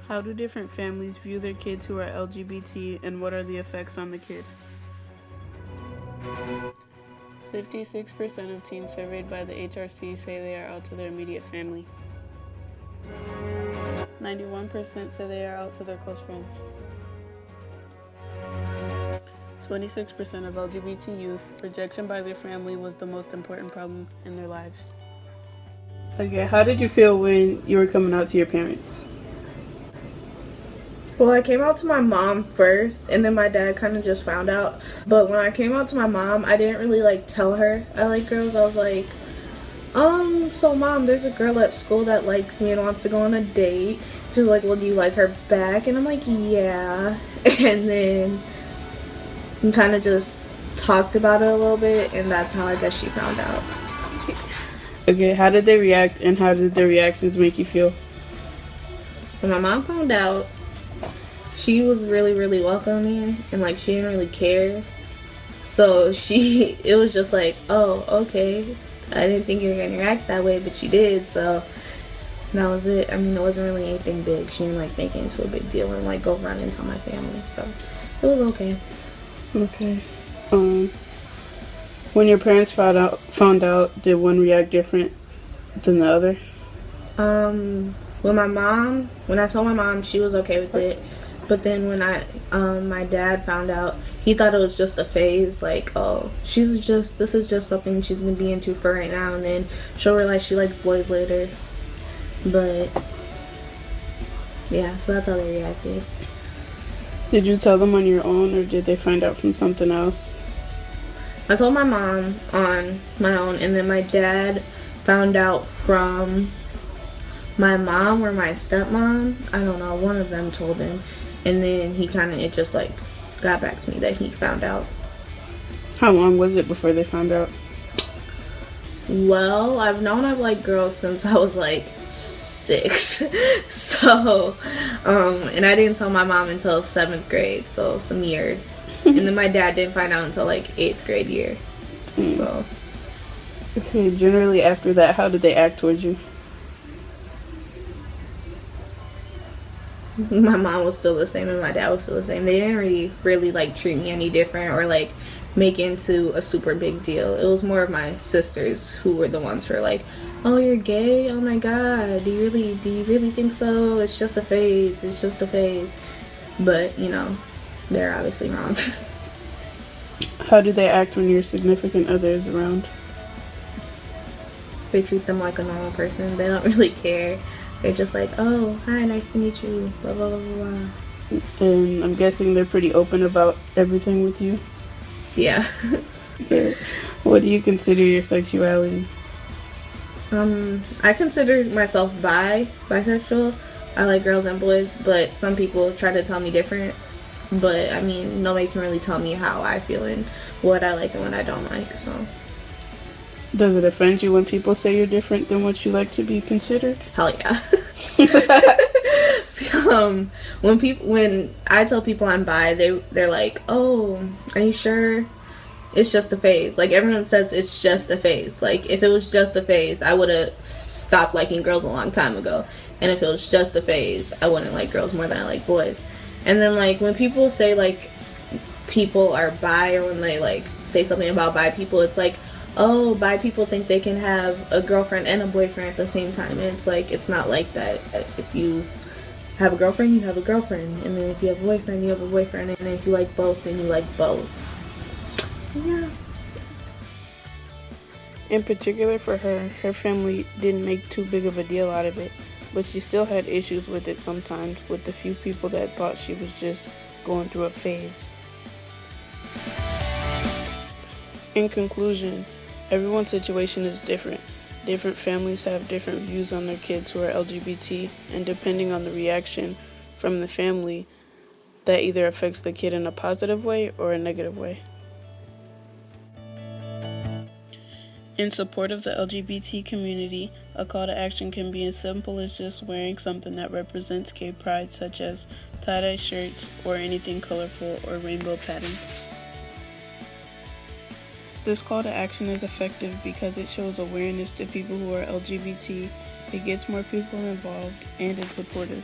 How do different families view their kids who are LGBT, and what are the effects on the kid? 56% of teens surveyed by the HRC say they are out to their immediate family. 91% say they are out to their close friends. 26% of LGBT youth, rejection by their family was the most important problem in their lives. Okay, how did you feel when you were coming out to your parents? Well, I came out to my mom first, and then my dad kind of just found out. But when I came out to my mom, I didn't really tell her I like girls. I was like, so mom, there's a girl at school that likes me and wants to go on a date. She's like, well, do you like her back? And I'm like, yeah. And then we kind of just talked about it a little bit, and that's how I guess she found out. Okay, how did they react, and how did their reactions make you feel? When my mom found out, she was really, really welcoming, and she didn't really care. So it was just like, oh, okay. I didn't think you were gonna react that way, but she did. So that was it. I mean, it wasn't really anything big. She didn't make it into a big deal and go run and tell my family. So it was okay. Okay. When your parents found out, did one react different than the other? When I told my mom, she was okay with it. But then when my dad found out, he thought it was just a phase, oh, this is just something she's gonna be into for right now, and then she'll realize she likes boys later. But yeah, so that's how they reacted. Did you tell them on your own, or did they find out from something else? I told my mom on my own, and then my dad found out from my mom or my stepmom. I don't know, one of them told him. And then it just got back to me that he found out. How long was it before they found out? Well, I've known I've liked girls since I was 6. So, and I didn't tell my mom until 7th grade, so some years. And then my dad didn't find out until 8th grade year. So. Okay, generally after that, how did they act towards you? My mom was still the same and my dad was still the same. They didn't really treat me any different or make into a super big deal. It was more of my sisters who were the ones who were like, oh, you're gay? Oh my god, do you really think so? It's just a phase. But they're obviously wrong. How do they act when your significant other is around? They treat them like a normal person. They don't really care. They're just oh, hi, nice to meet you, blah, blah, blah, blah. And I'm guessing they're pretty open about everything with you? Yeah. Okay. What do you consider your sexuality? I consider myself bisexual. I like girls and boys, but some people try to tell me different. But, I mean, nobody can really tell me how I feel and what I like and what I don't like, so. Does it offend you when people say you're different than what you like to be considered? Hell yeah. When I tell people I'm bi, they're like, oh, are you sure? It's just a phase. Everyone says it's just a phase. If it was just a phase, I would have stopped liking girls a long time ago. And if it was just a phase, I wouldn't like girls more than I like boys. And then when people say people are bi, or when they say something about bi people, it's oh, bi people think they can have a girlfriend and a boyfriend at the same time. And it's not like that. If you have a girlfriend, you have a girlfriend. And then if you have a boyfriend, you have a boyfriend. And then if you like both, then you like both. So, yeah. In particular for her family didn't make too big of a deal out of it, but she still had issues with it sometimes with the few people that thought she was just going through a phase. In conclusion, everyone's situation is different. Different families have different views on their kids who are LGBT, and depending on the reaction from the family, that either affects the kid in a positive way or a negative way. In support of the LGBT community, a call to action can be as simple as just wearing something that represents gay pride, such as tie-dye shirts or anything colorful or rainbow pattern. This call to action is effective because it shows awareness to people who are LGBT, it gets more people involved, and is supportive.